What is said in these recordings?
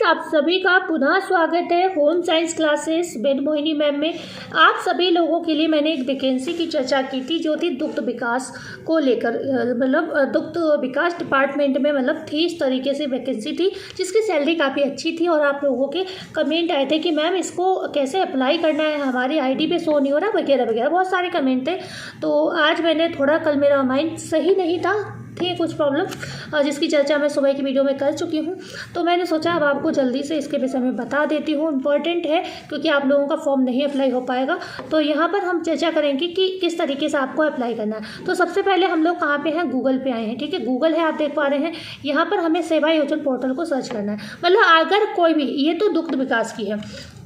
Friends, आप सभी का पुनः स्वागत है होम साइंस क्लासेस वेद मोहिनी मैम में। आप सभी लोगों के लिए मैंने एक वैकेंसी की चर्चा की थी जो थी दुग्ध विकास को लेकर, मतलब दुग्ध विकास डिपार्टमेंट में मतलब थी, इस तरीके से वैकेंसी थी जिसकी सैलरी काफ़ी अच्छी थी। और आप लोगों के कमेंट आए थे कि मैम इसको कैसे अप्लाई करना है, हमारी ID पे शो नहीं हो रहा वगैरह वगैरह, बहुत सारे कमेंट थे। तो आज मैंने थोड़ा, कल मेरा माइंड सही नहीं था, थी कुछ प्रॉब्लम जिसकी चर्चा मैं सुबह की वीडियो में कर चुकी हूँ। तो मैंने सोचा अब आपको जल्दी से इसके विषय में बता देती हूँ, इम्पॉर्टेंट है क्योंकि आप लोगों का फॉर्म नहीं अप्लाई हो पाएगा। तो यहाँ पर हम चर्चा करेंगे कि किस तरीके से आपको अप्लाई करना है। तो सबसे पहले हम लोग कहाँ पे हैं, गूगल पे आए हैं। ठीक है, गूगल है, आप देख पा रहे हैं। यहाँ पर हमें सेवा योजन पोर्टल को सर्च करना है। मतलब अगर कोई भी, ये तो दुग्ध विकास की है,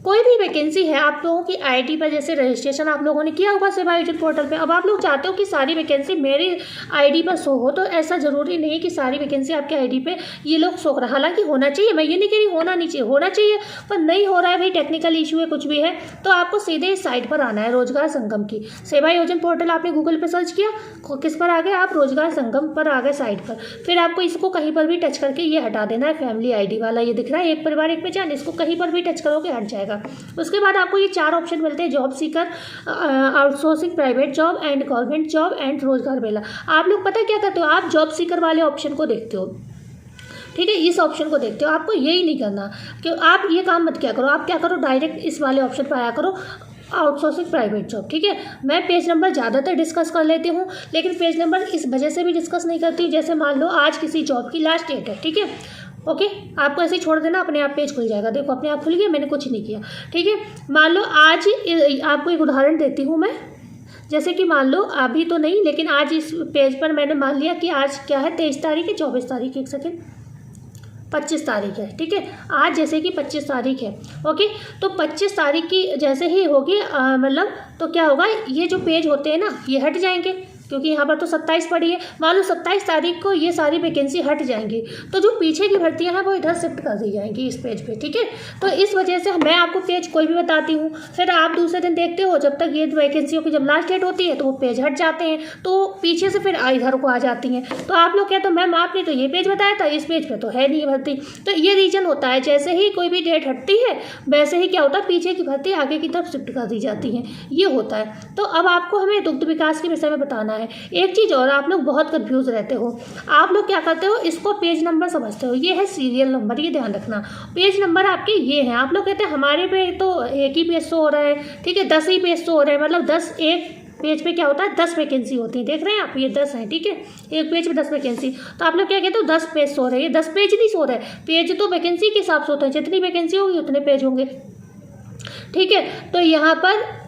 कोई भी वैकेंसी है, आप लोगों की ID पर जैसे रजिस्ट्रेशन आप लोगों ने किया होगा सेवा आयोजन पोर्टल पे, अब आप लोग चाहते हो कि सारी वैकेंसी मेरी ID पर शो हो, तो ऐसा ज़रूरी नहीं कि सारी वैकेंसी आपके ID पे ये लोग शो करा। हालांकि होना चाहिए, मैं ये नहीं कह रही होना नहीं चाहिए, होना चाहिए, पर नहीं हो रहा है भाई, टेक्निकल इशू है, कुछ भी है, तो आपको सीधे इस साइट पर आना है, रोजगार संगम की। सेवा योजन पोर्टल आपने गूगल पर सर्च किया, किस पर आ गए आप, रोजगार संगम पर आ गए साइट पर। फिर आपको इसको कहीं पर भी टच करके ये हटा देना है, फैमिली ID वाला ये दिख रहा है, एक परिवार एक पहचान, इसको कहीं पर भी टच करोगे हट जाएगा। उसके बाद आपको ये 4 ऑप्शन मिलते हैं, job seeker, outsourcing, private job and government job and रोजगार मेला। आप लोग पता क्या करते हो, आप जॉब सीकर वाले ऑप्शन को देखते हो। ठीक है, इस ऑप्शन को देखते हो, आपको यही नहीं करना कि आप ये काम मत क्या करो, आप क्या करो, डायरेक्ट इस वाले ऑप्शन पर आया करो, आउटसोर्सिंग प्राइवेट जॉब। ठीक है, मैं पेज नंबर ज़्यादातर डिस्कस कर लेती हूँ, लेकिन पेज नंबर इस वजह से भी डिस्कस नहीं करती, जैसे मान लो आज किसी जॉब की लास्ट डेट है। ठीक है, ओके, आपको ऐसे ही छोड़ देना, अपने आप पेज खुल जाएगा। देखो अपने आप खुल गया, मैंने कुछ नहीं किया। ठीक है, मान लो आज, आपको एक उदाहरण देती हूँ मैं, जैसे कि मान लो अभी तो नहीं, लेकिन आज इस पेज पर मैंने मान लिया कि आज क्या है, 23 तारीख है, 24 तारीख, एक सेकेंड, 25 तारीख है। ठीक है, आज जैसे कि 25 तारीख है, ओके, तो 25 तारीख की जैसे ही होगी, मतलब तो क्या होगा, ये जो पेज होते हैं ना, ये हट जाएंगे, क्योंकि यहाँ पर तो 27 पड़ी है। मान लो 27 तारीख को ये सारी वैकेंसी हट जाएंगी, तो जो पीछे की भर्तियाँ हैं वो इधर शिफ्ट कर दी जाएंगी इस पेज पे। ठीक है, तो इस वजह से मैं आपको पेज कोई भी बताती हूँ, फिर आप दूसरे दिन देखते हो, जब तक ये वैकेंसियों की जब लास्ट डेट होती है तो वो पेज हट जाते हैं, तो पीछे से फिर इधर को आ जाती हैं। तो आप लोग कहते हो मैम आपने तो ये पेज बताया था, इस पेज पर तो है नहीं भर्ती। तो ये रीजन होता है, जैसे ही कोई भी डेट हटती है वैसे ही क्या होता है, पीछे की भर्ती आगे की तरफ शिफ्ट कर दी जाती है, ये होता है। तो अब आपको हमें दुग्ध विकास के विषय में बताना है। एक चीज़ और, आप लोग बहुत कंफ्यूज रहते हो, आप लोग क्या करते हो, इसको पेज नंबर समझते हो, ये है सीरियल नंबर, ये ध्यान रखना, पेज नंबर आपके ये हैं। आप लोग कहते हैं हमारे पे तो एक ही पेज शो हो रहा है, ठीक है, 10 ही पेज शो हो रहे हैं, मतलब 10, एक पेज पे क्या होता है 10 वैकेंसी होती है, देख रहे हैं आप, ये 10 है। ठीक है, एक पेज पे 10 वैकेंसी, तो आप लोग क्या कहते हो 10 पेज शो रहे हैं, 10 पेज नहीं शो रहे, पेज तो वैकेंसी के हिसाब से होता है, जितनी वैकेंसी होगी उतने पेज होंगे। ठीक है, तो यहाँ पर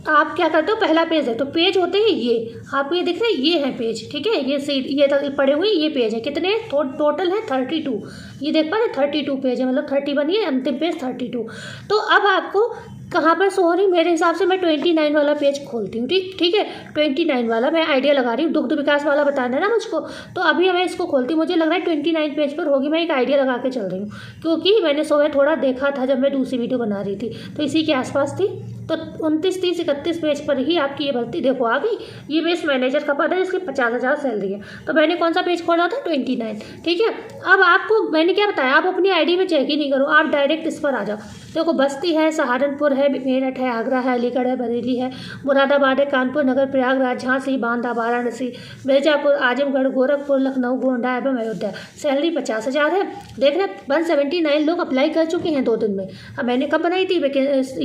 आप क्या करते हो, पहला पेज है तो पेज होते हैं ये, आपको ये दिख रहे हैं, ये है पेज। ठीक है, ये सीट, ये पड़े हुए ये पेज है, कितने टोटल है 32, ये देख पा रहे 32 पेज है, मतलब 30 बनिए, अंतिम पेज 32। तो अब आपको कहाँ पर शो हो रही, मेरे हिसाब से मैं 29 वाला पेज खोलती हूँ। ठीक है, 29 वाला मैं आइडिया लगा रही हूँ, दुग्ध विकास वाला बताना है ना मुझको, तो अभी मैं इसको खोलती हूँ, मुझे लग रहा है 29 पेज पर होगी, मैं एक आइडिया लगा के चल रही हूँ, क्योंकि मैंने सुबह थोड़ा देखा था जब मैं दूसरी वीडियो बना रही थी, तो इसी के आसपास थी। तो 29, 30, 31 पेज पर ही आपकी ये भर्ती देखो आ गई। ये बेस्ट मैनेजर का पद है, इसकी 50,000 सैलरी है। तो मैंने कौन सा पेज खोला था, 29। ठीक है, अब आपको मैंने क्या बताया, आप अपनी ID में चेक ही नहीं करो, आप डायरेक्ट इस पर आ जाओ। देखो बस्ती है, सहारनपुर है, मेरठ है, आगरा है, अलीगढ़ है, बरेली है, मुरादाबाद है, कानपुर नगर, प्रयागराज, झांसी, बांदा, वाराणसी, मिर्जापुर, आजमगढ़, गोरखपुर, लखनऊ, गोंडा एवं अयोध्या। सैलरी 50,000 है। देख रहे 179 लोग अप्लाई कर चुके हैं 2 दिन में। अब मैंने कब बनाई थी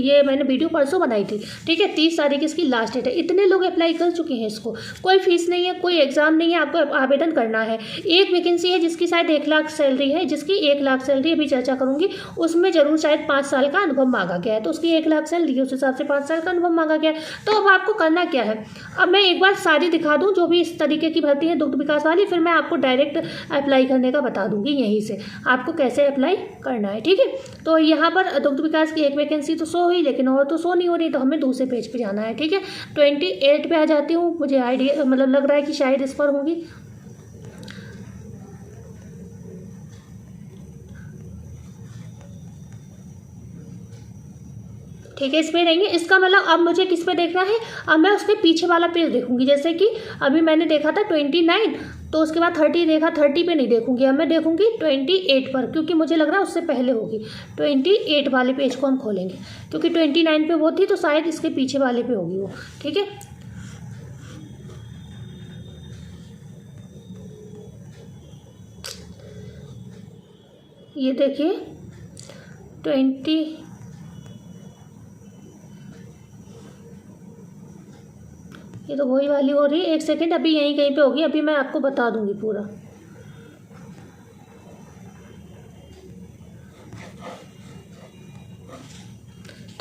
ये, मैंने वीडियो परसों बनाई थी। ठीक है, 30 तारीख इसकी लास्ट डेट है, इतने लोग अप्लाई कर चुके हैं इसको, कोई फीस नहीं है, कोई एग्जाम नहीं है, आपको आवेदन करना है। एक वैकेंसी है जिसकी शायद 1 लाख सैलरी है, जिसकी 1 लाख सैलरी अभी चर्चा करूंगी, उसमें जरूर शायद 5 साल का अनुभव मांगा गया है, तो उसकी 1 लाख सैलरी, उस हिसाब से 5 साल का अनुभव मांगा गया है। तो अब आपको करना क्या है, अब मैं एक बार सारी दिखा दूं जो भी इस तरीके की भर्ती है दुग्ध विकास वाली, फिर मैं आपको डायरेक्ट अप्लाई करने का बता दूंगी यहीं से आपको कैसे अप्लाई करना है। ठीक है, तो यहाँ पर दुग्ध विकास की एक वैकेंसी तो शो हुई, लेकिन और तो शो नहीं हो रही, तो हमें दूसरे पेज पे जाना है। ठीक है, 28 पे आ जाती हूँ, मुझे आइडिया मतलब लग रहा है कि शायद इस पर होंगी। ठीक है, इस पे रहेंगे, इसका मतलब अब मुझे किस पे देखना है, अब मैं उसके पीछे वाला पेज देखूंगी। जैसे कि अभी मैंने देखा था 29, तो उसके बाद 30 देखा, 30 पे नहीं देखूंगी, अब मैं देखूंगी 28 पर, क्योंकि मुझे लग रहा है उससे पहले होगी। 28 वाले पेज को हम खोलेंगे, क्योंकि 29 पे वो थी तो शायद इसके पीछे वाले पे होगी वो। ठीक है, ये देखिए 20, ये तो वही वाली हो रही है। एक सेकेंड, अभी यहीं कहीं पे होगी, अभी मैं आपको बता दूंगी पूरा।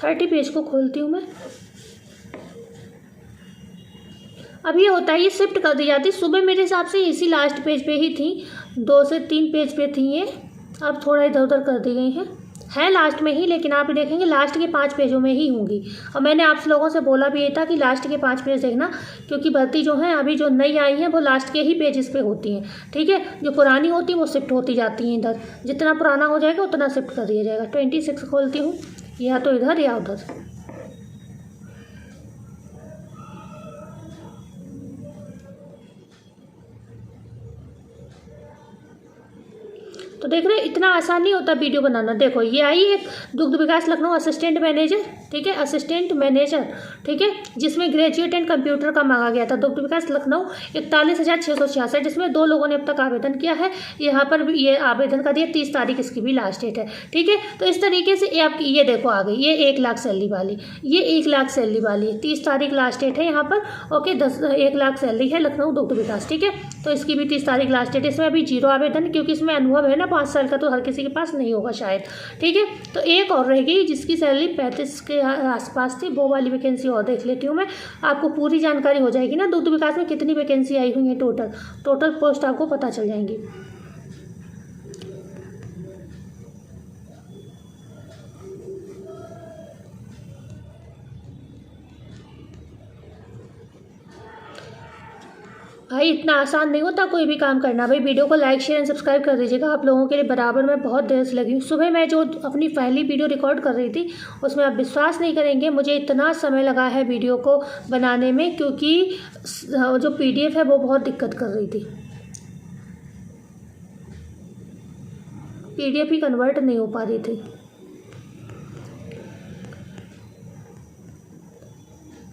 थर्टी पेज को खोलती हूँ मैं। अब ये होता है, ये शिफ्ट कर दी जाती। सुबह मेरे हिसाब से इसी लास्ट पेज पे ही थी, 2 से 3 पेज पे थी ये, अब थोड़ा इधर उधर कर दी गई है लास्ट में ही, लेकिन आप देखेंगे लास्ट के 5 पेजों में ही होंगी। और मैंने आप लोगों से बोला भी ये था कि लास्ट के 5 पेज देखना, क्योंकि भर्ती जो है अभी जो नई आई है वो लास्ट के ही पेजेस पे होती हैं। ठीक है, जो पुरानी होती हैं वो शिफ्ट होती जाती हैं इधर, जितना पुराना हो जाएगा उतना शिफ्ट कर दिया जाएगा। 26 खोलती हूँ, या तो इधर या उधर। तो देख रहे हैं, इतना आसान नहीं होता वीडियो बनाना। देखो ये आई है दुग्ध विकास लखनऊ असिस्टेंट मैनेजर, ठीक है, असिस्टेंट मैनेजर, ठीक है, जिसमें ग्रेजुएट एंड कंप्यूटर का मांगा गया था। दुग्ध विकास लखनऊ 41,666, जिसमें 2 लोगों ने अब तक आवेदन किया है। यहाँ पर भी ये आवेदन का दिया, 30 तारीख इसकी भी लास्ट डेट है। ठीक है, तो इस तरीके से आपकी ये देखो आ गई, ये 1 लाख सैलरी वाली, ये 1 लाख सैलरी वाली है, 30 तारीख लास्ट डेट है यहाँ पर। ओके, 1 लाख सैलरी है लखनऊ दुग्ध विकास। ठीक है, तो इसकी भी 30 तारीख लास्ट डेट। इसमें अभी 0 आवेदन, क्योंकि इसमें अनुभव है ना 5 साल का, तो हर किसी के पास नहीं होगा शायद। ठीक है, तो एक और रह गई जिसकी सैलरी 35 के आसपास थी, वो वाली वैकेंसी और देख लेती हूँ मैं, आपको पूरी जानकारी हो जाएगी ना दुग्ध विकास में कितनी वैकेंसी आई हुई है, टोटल पोस्ट आपको पता चल जाएंगी। भाई इतना आसान नहीं होता कोई भी काम करना। भाई वीडियो को लाइक शेयर एंड सब्सक्राइब कर दीजिएगा, आप लोगों के लिए बराबर में बहुत देर से लगी हूँ। सुबह मैं जो अपनी पहली वीडियो रिकॉर्ड कर रही थी उसमें आप विश्वास नहीं करेंगे मुझे इतना समय लगा है वीडियो को बनाने में, क्योंकि जो PDF है वो बहुत दिक्कत कर रही थी, PDF ही कन्वर्ट नहीं हो पा रही थी।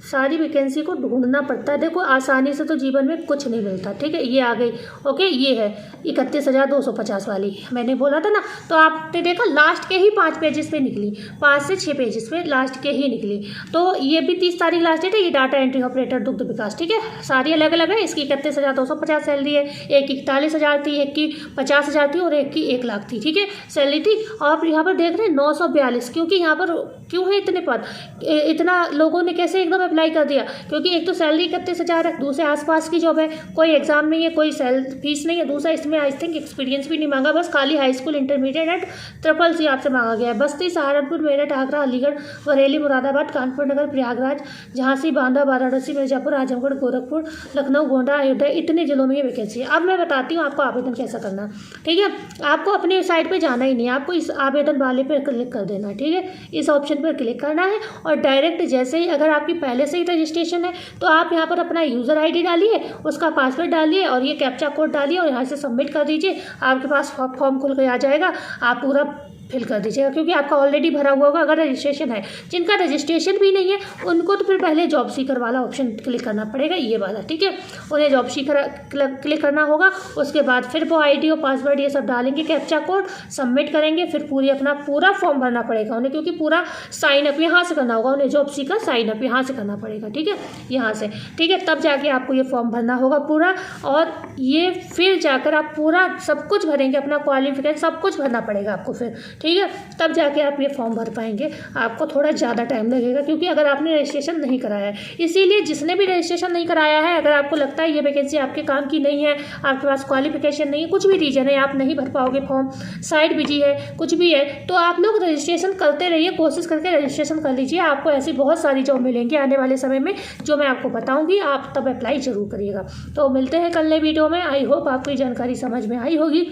सारी वैकेंसी को ढूंढना पड़ता है। देखो आसानी से तो जीवन में कुछ नहीं मिलता। ठीक है, ये आ गई। ओके, ये है 31,250 वाली, मैंने बोला था ना। तो आपने देखा लास्ट के ही 5 पेजेस पे निकली, 5 से 6 पेजेस पे लास्ट के ही निकली। तो ये भी 30 तारीख लास्ट डेट है। ये डाटा एंट्री ऑपरेटर दुग्ध विकास, ठीक है, सारी अलग अलग है। इसकी 31,250 सैलरी है, एक की 41,000 थी, एक की 50,000 थी और एक की 1 लाख थी। ठीक है, सैलरी थी। और यहाँ पर देख रहे हैं 942, क्योंकि यहाँ पर क्यों है इतने पद, इतना लोगों ने कैसे एकदम अप्लाई कर दिया, क्योंकि एक तो सैलरी 31,000 है, दूसरे आसपास की जॉब है, कोई एग्जाम नहीं है, कोई फीस नहीं है, दूसरा इसमें आई थिंक एक्सपीरियंस भी नहीं मांगा, बस खाली high school intermediate and CCC आपसे मांगा गया है। बस्ती, सहारनपुर, मेरठ, आगरा, अलीगढ़, बरेली, मुरादाबाद, कानपुर नगर, प्रयागराज, झांसी, बांदा, वाराणसी, मिर्जापुर, आजमगढ़, गोरखपुर, लखनऊ, गोंडा, अयोध्या, इतने जिलों में ये वैकेंसी है। अब मैं बताती हूँ आपको आवेदन कैसा करना। ठीक है, आपको अपने साइट पर जाना ही नहीं है, आपको इस आवेदन वाले पर क्लिक कर देना है। ठीक है, इस ऑप्शन पर क्लिक करना है और डायरेक्ट जैसे ही, अगर आपकी पहले से ही रजिस्ट्रेशन है तो आप यहाँ पर अपना यूज़र ID डालिए, उसका पासवर्ड डालिए और ये कैप्चा कोड डालिए और यहाँ से सबमिट कर दीजिए। आपके पास फॉर्म खुल के आ जाएगा, आप पूरा फिल कर दीजिएगा, क्योंकि आपका ऑलरेडी भरा हुआ होगा अगर रजिस्ट्रेशन है। जिनका रजिस्ट्रेशन भी नहीं है उनको तो फिर पहले जॉब सीकर वाला ऑप्शन क्लिक करना पड़ेगा, ये वाला। ठीक है, उन्हें जॉब सीकर क्लिक करना होगा। उसके बाद फिर वो ID और पासवर्ड ये सब डालेंगे, कैप्चा कोड सबमिट करेंगे, फिर अपना पूरा फॉर्म भरना पड़ेगा उन्हें, क्योंकि पूरा साइन अप यहाँ से करना होगा उन्हें, जॉब सीकर साइन अप यहाँ से करना पड़ेगा। ठीक है, यहाँ से। ठीक है, तब जाके आपको ये फॉर्म भरना होगा पूरा, और ये फिर जाकर आप पूरा सब कुछ भरेंगे, अपना क्वालिफिकेशन सब कुछ भरना पड़ेगा आपको फिर। ठीक है, तब जाके आप ये फॉर्म भर पाएंगे। आपको थोड़ा ज़्यादा टाइम लगेगा, क्योंकि अगर आपने रजिस्ट्रेशन नहीं कराया है, इसीलिए जिसने भी रजिस्ट्रेशन नहीं कराया है, अगर आपको लगता है ये वैकेंसी आपके काम की नहीं है, आपके पास क्वालिफिकेशन नहीं है, कुछ भी रीजन है, आप नहीं भर पाओगे फॉर्म, साइट बिजी है, कुछ भी है, तो आप लोग रजिस्ट्रेशन करते रहिए, कोशिश करके रजिस्ट्रेशन कर लीजिए। आपको ऐसी बहुत सारी जॉब मिलेंगी आने वाले समय में, जो मैं आपको बताऊँगी, आप तब अप्लाई जरूर करिएगा। तो मिलते हैं कल नए वीडियो में। आई होप आपको ये जानकारी समझ में आई होगी।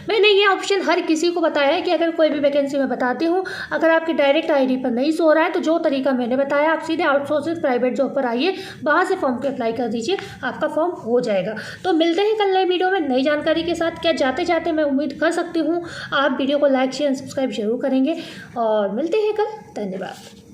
मैंने ये ऑप्शन हर किसी को बताया है कि अगर कोई भी वैकेंसी मैं बताती हूँ, अगर आपकी डायरेक्ट आईडी पर नहीं शो हो रहा है तो जो तरीका मैंने बताया, आप सीधे आउटसोर्सिंग प्राइवेट जॉब पर आइए, वहाँ से फॉर्म पे अप्लाई कर दीजिए, आपका फॉर्म हो जाएगा। तो मिलते हैं कल नए वीडियो में नई जानकारी के साथ। क्या जाते जाते मैं उम्मीद कर सकती हूँ आप वीडियो को लाइक शेयर सब्सक्राइब जरूर करेंगे, और मिलते हैं कल। धन्यवाद।